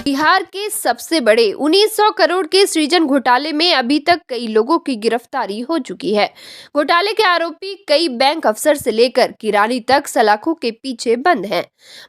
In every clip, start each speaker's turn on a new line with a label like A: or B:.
A: बिहार के सबसे बड़े 1900 करोड़ के सृजन घोटाले में अभी तक कई लोगों की गिरफ्तारी हो चुकी है। घोटाले के आरोपी कई बैंक अफसर से लेकर किरानी तक सलाखों के पीछे बंद हैं।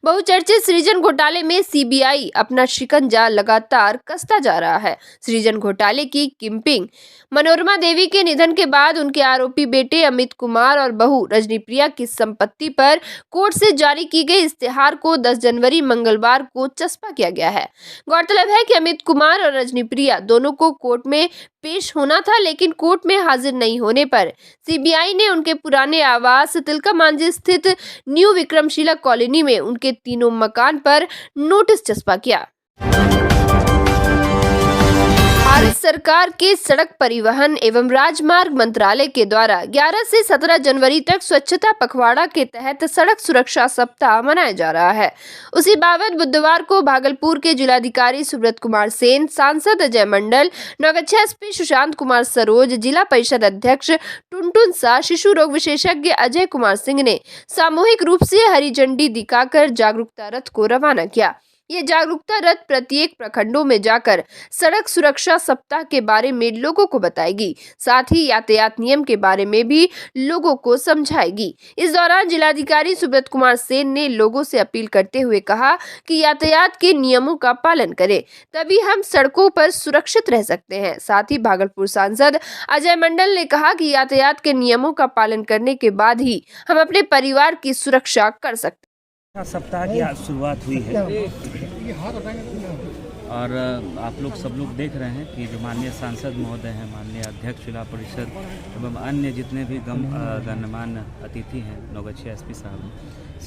A: बहुचर्चित सृजन घोटाले में सीबीआई अपना शिकंजा लगातार कसता जा रहा है। सृजन घोटाले की किंगपिन मनोरमा देवी के निधन के बाद उनके आरोपी बेटे अमित कुमार और बहू रजनीप्रिया की संपत्ति पर कोर्ट से जारी की गई इस्तेहार को 10 जनवरी मंगलवार को चस्पा किया गया है। गौरतलब है कि अमित कुमार और रजनीप्रिया दोनों को कोर्ट में पेश होना था, लेकिन कोर्ट में हाजिर नहीं होने पर सीबीआई ने उनके पुराने आवास तिलका मांझी स्थित न्यू विक्रमशिला कॉलोनी में उनके तीनों मकान पर नोटिस चस्पा किया। भारत सरकार के सड़क परिवहन एवं राजमार्ग मंत्रालय के द्वारा 11 से 17 जनवरी तक स्वच्छता पखवाड़ा के तहत सड़क सुरक्षा सप्ताह मनाया जा रहा है। उसी बाबत बुधवार को भागलपुर के जिलाधिकारी सुब्रत कुमार सेन, सांसद अजय मंडल, नौगछिया एसपी सुशांत कुमार सरोज, जिला परिषद अध्यक्ष टुनटुन शाह, शिशु रोग विशेषज्ञ अजय कुमार सिंह ने सामूहिक रूप से हरी झंडी दिखाकर जागरूकता रथ को रवाना किया। ये जागरूकता रथ प्रत्येक प्रखंडों में जाकर सड़क सुरक्षा सप्ताह के बारे में लोगों को बताएगी, साथ ही यातायात नियम के बारे में भी लोगों को समझाएगी। इस दौरान जिलाधिकारी सुब्रत कुमार सेन ने लोगों से अपील करते हुए कहा कि यातायात के नियमों का पालन करें, तभी हम सड़कों पर सुरक्षित रह सकते हैं। साथ ही भागलपुर सांसद अजय मंडल ने कहा कि यातायात के नियमों का पालन करने के बाद ही हम अपने परिवार की सुरक्षा कर सकते हैं।
B: सप्ताह की आज शुरुआत हुई है और आप लोग सब लोग देख रहे हैं कि जो माननीय सांसद महोदय हैं, माननीय अध्यक्ष जिला परिषद एवं अन्य जितने भी गणमान्य अतिथि हैं, नौगछिया एसपी साहब,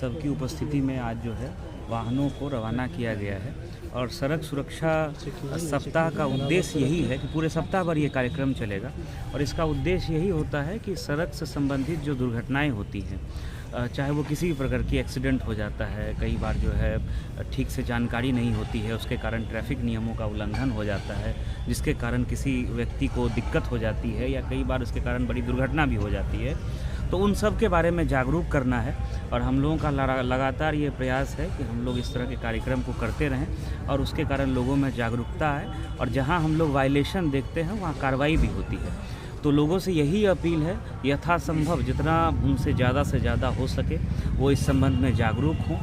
B: सबकी उपस्थिति में आज जो है वाहनों को रवाना किया गया है। और सड़क सुरक्षा सप्ताह का उद्देश्य यही है कि पूरे सप्ताह भर ये कार्यक्रम चलेगा और इसका उद्देश्य यही होता है कि सड़क से संबंधित जो दुर्घटनाएं होती हैं, चाहे वो किसी भी प्रकार की एक्सीडेंट हो जाता है, कई बार जो है ठीक से जानकारी नहीं होती है, उसके कारण ट्रैफिक नियमों का उल्लंघन हो जाता है, जिसके कारण किसी व्यक्ति को दिक्कत हो जाती है या कई बार उसके कारण बड़ी दुर्घटना भी हो जाती है। तो उन सब के बारे में जागरूक करना है और हम लोगों का लगातार ये प्रयास है कि हम लोग इस तरह के कार्यक्रम को करते रहें और उसके कारण लोगों में जागरूकता है और जहाँ हम लोग वायलेशन देखते हैं वहाँ कार्रवाई भी होती है। तो लोगों से यही अपील है, यथासंभव जितना उनसे ज़्यादा हो सके वो इस संबंध में जागरूक हों,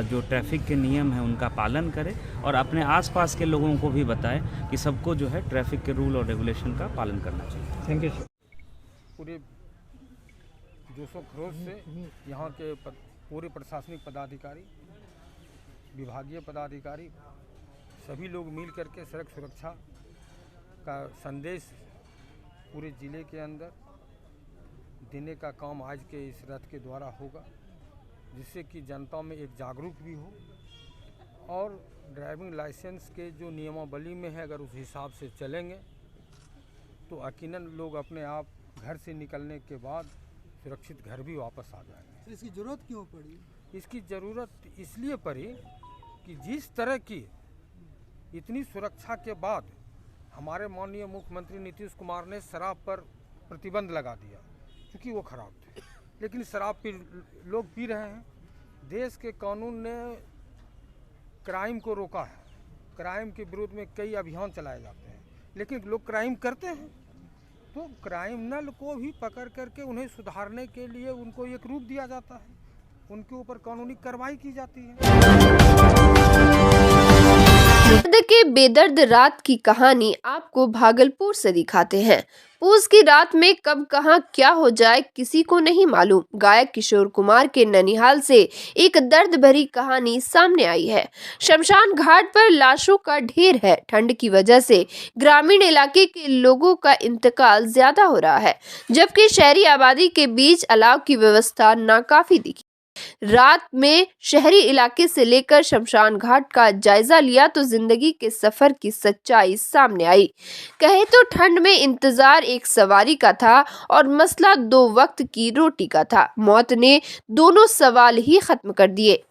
B: जो ट्रैफिक के नियम हैं उनका पालन करें और अपने आसपास के लोगों को भी बताएं कि सबको जो है ट्रैफिक के रूल और रेगुलेशन का पालन करना चाहिए।
C: Thank you.
D: पूरे जोशो खरोश से यहाँ के पूरे प्रशासनिक पदाधिकारी, विभागीय पदाधिकारी सभी लोग मिल करके सड़क सुरक्षा का संदेश पूरे ज़िले के अंदर देने का काम आज के इस रथ के द्वारा होगा, जिससे कि जनता में एक जागरूक भी हो और ड्राइविंग लाइसेंस के जो नियमावली में है अगर उस हिसाब से चलेंगे तो यकीनन लोग अपने आप घर से निकलने के बाद सुरक्षित घर भी वापस आ जाएंगे।
C: इसकी ज़रूरत क्यों पड़ी?
D: इसकी ज़रूरत इसलिए पड़ी कि जिस तरह की इतनी सुरक्षा के बाद हमारे माननीय मुख्यमंत्री नीतीश कुमार ने शराब पर प्रतिबंध लगा दिया, क्योंकि वो खराब थे, लेकिन शराब लोग पी रहे हैं। देश के कानून ने क्राइम को रोका है, क्राइम के विरोध में कई अभियान चलाए जाते हैं, लेकिन लोग क्राइम करते हैं। तो क्राइमिनल को भी पकड़ करके उन्हें सुधारने के लिए उनको एक रूप दिया जाता है, उनके ऊपर कानूनी कार्रवाई की जाती है।
A: दर्द के बेदर्द रात की कहानी आपको भागलपुर से दिखाते हैं। पूस की रात में कब कहां क्या हो जाए किसी को नहीं मालूम। गायक किशोर कुमार के ननिहाल से एक दर्द भरी कहानी सामने आई है। शमशान घाट पर लाशों का ढेर है। ठंड की वजह से ग्रामीण इलाके के लोगों का इंतकाल ज्यादा हो रहा है, जबकि शहरी आबादी के बीच अलाव की व्यवस्था नाकाफी दिखी। रात में शहरी इलाके से लेकर शमशान घाट का जायजा लिया तो जिंदगी के सफर की सच्चाई सामने आई। कहे तो ठंड में इंतजार एक सवारी का था और मसला 2 वक्त की रोटी का था। मौत ने दोनों सवाल ही खत्म कर दिए।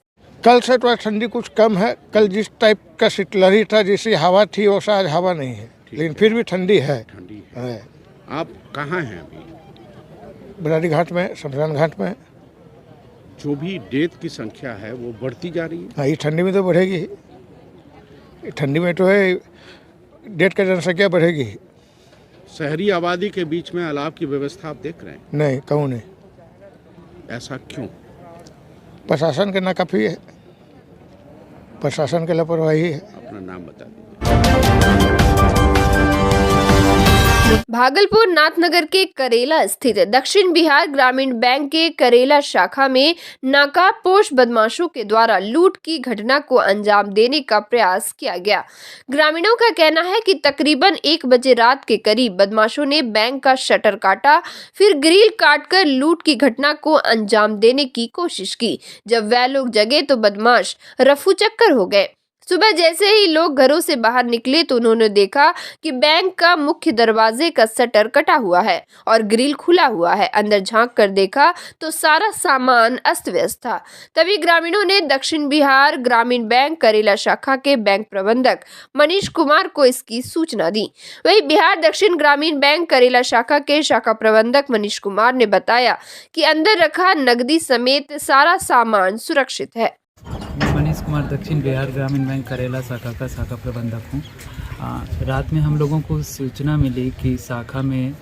E: कल से थोड़ा ठंडी कुछ कम है। कल जिस टाइप का शीतलहरी था, जैसी हवा थी वैसा आज हवा नहीं है, लेकिन फिर भी ठंडी है।
F: आप कहाँ हैं अभी?
E: बरारी घाट में, शमशान घाट में।
F: जो भी डेथ की संख्या है वो बढ़ती जा रही है।
E: हाँ, ये ठंडी में तो बढ़ेगी ही। ठंडी में तो है, डेट का जनसंख्या बढ़ेगी।
F: शहरी आबादी के बीच में अलाव की व्यवस्था आप देख रहे हैं,
E: नहीं, कहूँ नहीं।
F: ऐसा क्यों?
E: प्रशासन के नाकाफी है, प्रशासन की लापरवाही है।
F: अपना नाम बता दीजिए।
A: भागलपुर नाथनगर के करेला स्थित दक्षिण बिहार ग्रामीण बैंक के करेला शाखा में नकाबपोश बदमाशों के द्वारा लूट की घटना को अंजाम देने का प्रयास किया गया। ग्रामीणों का कहना है कि तकरीबन 1 बजे रात के करीब बदमाशों ने बैंक का शटर काटा, फिर ग्रिल काटकर लूट की घटना को अंजाम देने की कोशिश की। जब वह लोग जगे तो बदमाश रफू चक्कर हो गए। सुबह जैसे ही लोग घरों से बाहर निकले तो उन्होंने देखा कि बैंक का मुख्य दरवाजे का शटर कटा हुआ है और ग्रिल खुला हुआ है। अंदर झांक कर देखा तो सारा सामान अस्त व्यस्त था। तभी ग्रामीणों ने दक्षिण बिहार ग्रामीण बैंक करेला शाखा के बैंक प्रबंधक मनीष कुमार को इसकी सूचना दी। वहीं बिहार दक्षिण ग्रामीण बैंक करेला शाखा के शाखा प्रबंधक मनीष कुमार ने बताया कि अंदर रखा नकदी समेत सारा सामान सुरक्षित है।
C: मैं मनीष कुमार दक्षिण बिहार ग्रामीण बैंक करेला शाखा का शाखा प्रबंधक हूँ। रात में हम लोगों को सूचना मिली कि शाखा में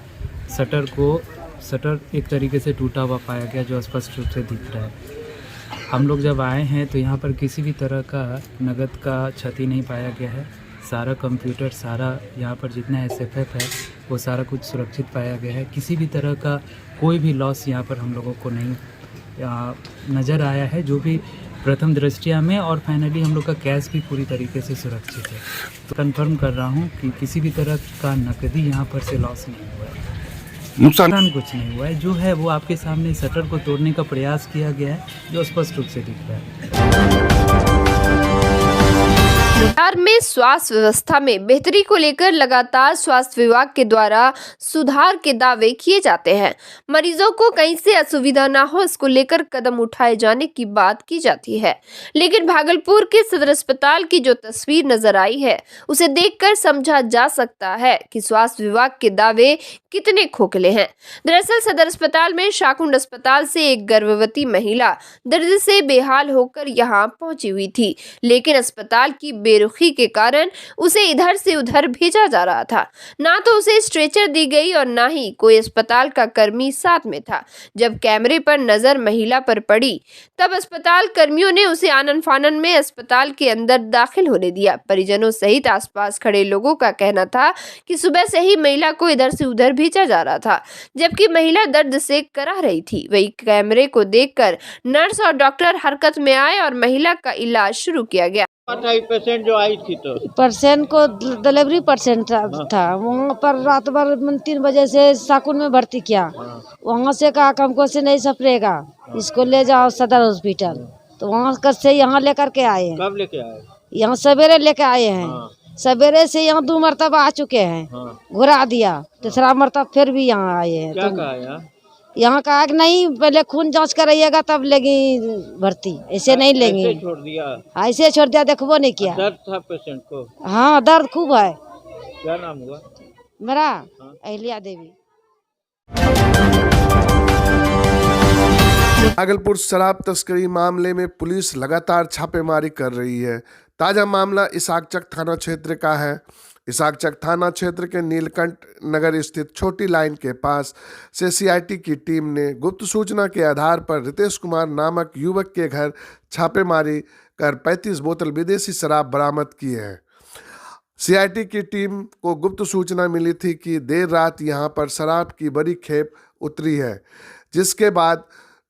C: शटर एक तरीके से टूटा हुआ पाया गया, जो स्पष्ट रूप से दिख रहा है। हम लोग जब आए हैं तो यहाँ पर किसी भी तरह का नगद का क्षति नहीं पाया गया है। सारा कंप्यूटर, सारा यहाँ पर जितना SFF है वो सारा कुछ सुरक्षित पाया गया है। किसी भी तरह का कोई भी लॉस यहाँ पर हम लोगों को नहीं नज़र आया है, जो भी प्रथम दृष्टिया में, और फाइनली हम लोग का कैश भी पूरी तरीके से सुरक्षित है। तो कंफर्म कर रहा हूँ कि किसी भी तरह का नकदी यहाँ पर से लॉस नहीं हुआ है, नुकसान कुछ नहीं हुआ है। जो है वो आपके सामने शटर को तोड़ने का प्रयास किया गया है, जो स्पष्ट रूप से दिख रहा है।
A: बिहार में स्वास्थ्य व्यवस्था में बेहतरी को लेकर लगातार स्वास्थ्य विभाग के द्वारा सुधार के दावे किए जाते हैं। मरीजों को कहीं से असुविधा ना हो, इसको लेकर कदम उठाए जाने की बात की जाती है। लेकिन भागलपुर के सदर अस्पताल की जो तस्वीर नजर आई है, उसे देखकर समझा जा सकता है कि स्वास्थ्य विभाग के दावे कितने खोखले हैं। दरअसल सदर अस्पताल में शाकुंड अस्पताल से एक गर्भवती महिला दर्द से बेहाल होकर यहाँ पहुंची हुई थी, लेकिन अस्पताल की बेरुखी के कारण उसे इधर से उधर भेजा जा रहा था। ना तो उसे स्ट्रेचर दी गई और ना ही कोई अस्पताल का कर्मी साथ में था। जब कैमरे पर नजर महिला पर पड़ी तब अस्पताल कर्मियों ने उसे आनन फानन में अस्पताल के अंदर दाखिल होने दिया। परिजनों सहित आसपास खड़े लोगों का कहना था कि सुबह से ही महिला को इधर से उधर भेजा जा रहा था, जबकि महिला दर्द से कराह रही थी। वही कैमरे को देखकर नर्स और डॉक्टर हरकत में आए और महिला का इलाज शुरू किया गया।
G: पेशेंट जो आई थी तो
H: पेशेंट को डिलीवरी पेशेंट था। वहाँ पर रात भर 3 बजे से शाकुन में भर्ती किया। वहाँ से कहा हमको से नहीं सपरेगा, इसको ले जाओ सदर हॉस्पिटल। तो वहाँ कर से यहाँ लेकर के आए हैं।
G: कब लेके आए?
H: यहाँ सवेरे लेके आए हैं। सवेरे से यहाँ 2 मरतबा आ चुके हैं। घुरा दिया, तीसरा मरतबा फिर भी यहाँ आए हैं।
G: क्या कहा यार?
H: यहाँ कहा कि नहीं, पहले खून जांच कराइएगा तब लेगी भर्ती, ऐसे नहीं लेंगे।
G: ऐसे छोड़ दिया?
H: ऐसे छोड़ दिया, देखबो नहीं किया।
G: दर्द था पेशेंट को?
H: हाँ, दर्द खूब है।
G: क्या नाम हुआ
H: मेरा? अहिल्या देवी।
I: भागलपुर शराब तस्करी मामले में पुलिस लगातार छापेमारी कर रही है। ताजा मामला इसाकचक थाना क्षेत्र का है। इसाकचक थाना क्षेत्र के नीलकंठ नगर स्थित छोटी लाइन के पास से CID की टीम ने गुप्त सूचना के आधार पर रितेश कुमार नामक युवक के घर छापेमारी कर 35 बोतल विदेशी शराब बरामद किए हैं। CID की टीम को गुप्त सूचना मिली थी कि देर रात यहां पर शराब की बड़ी खेप उतरी है, जिसके बाद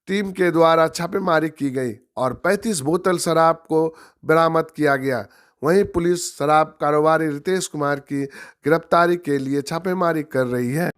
I: टीम के द्वारा छापेमारी की गई और 35 बोतल शराब को बरामद किया गया। वहीं पुलिस शराब कारोबारी रितेश कुमार की गिरफ्तारी के लिए छापेमारी कर रही है।